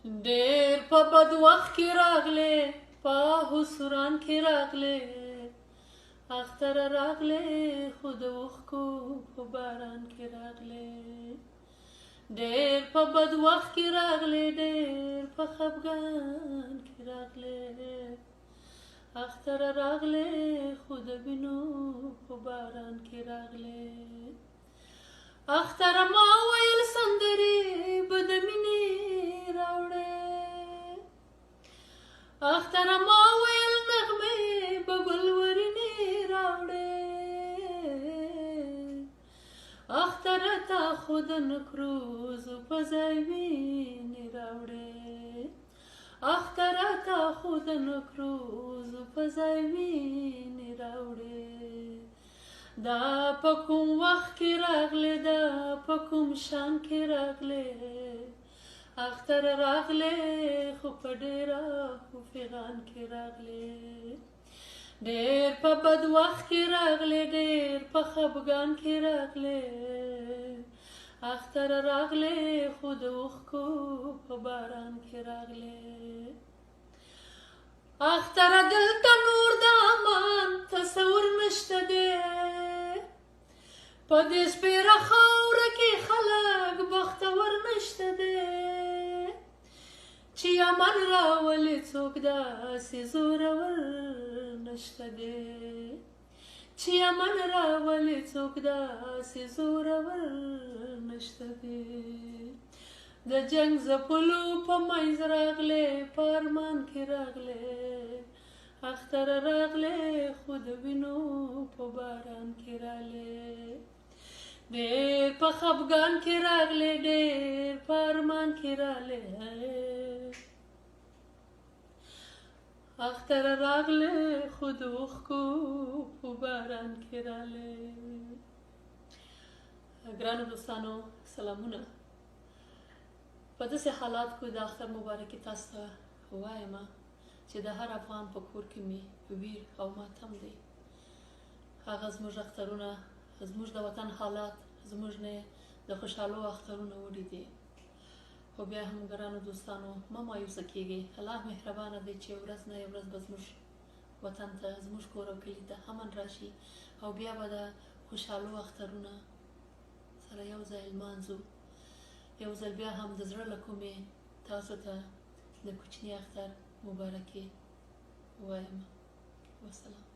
ډېر په بد وخت کې راغلې په حسران کې راغلې اختر راغلې خو د اوښکو په باران کې راغلې ډېر په بد وخت کې راغلې ډېر په خفګان کې راغلې اختر راغلې خو د وینو په باران کې راغلې اختر ما ویل سندرې به د مینې راوړې اختر ما ویل نغمې به ګلورینې راوړې اختر تا خو د نکروزو په ځای وینې راوړې اختر تا خو د نکروزو په ځای وینې راوړې دا په کوم وخت کې راغلې دا په کوم شان کې راغلې اختر راغلې خو په ډېره خو فغان کې راغلې ډېر په بد وخت کې راغلې ډېر په خفګان کې راغلې اختر راغلې خو د اوښکو په باران کې راغلې اختر دلته نور د امان تصور نشته دی په دې سپېره خاوره کې خلک بختور نشته دی چې امن راولي څوک داسې زورور نشته دی چې امن راولي څوک داسې زورور نشته دی د جنګ ځپلو په منځ راغلې په ارمان کې راغلې اختر راغلې خو د وینو په باران کې راغلې ډېر په خفګان کې راغلې ډېر په ارمان کې راغلې اختر راغلې خو د اوښکو په باران کې راغلې ګرانو دوستانو سلامونه په داسې حالات کې د اختر مبارکي تاسو ته وایم چې د هر افغان په کور کې مې ویر او ماتم دی هغه زموږ اخترونه زموږ د وطن حالات زموږ نه د خوشحالو اخترونه وړي دي خو بیا هم ګرانو دوستانو مه مایوسه کیږئ الله مهربانه دی چې ورځ نه یو ورځ به زموږ وطن ته زموږ کور او کلي ته امن راشي او بیا به د خوشحالو اخترونه سره یو ځای لمانځو یو ځل بیا هم د زړه له کومې تاسو ته د کوچني اختر مبارکي وایم والسلام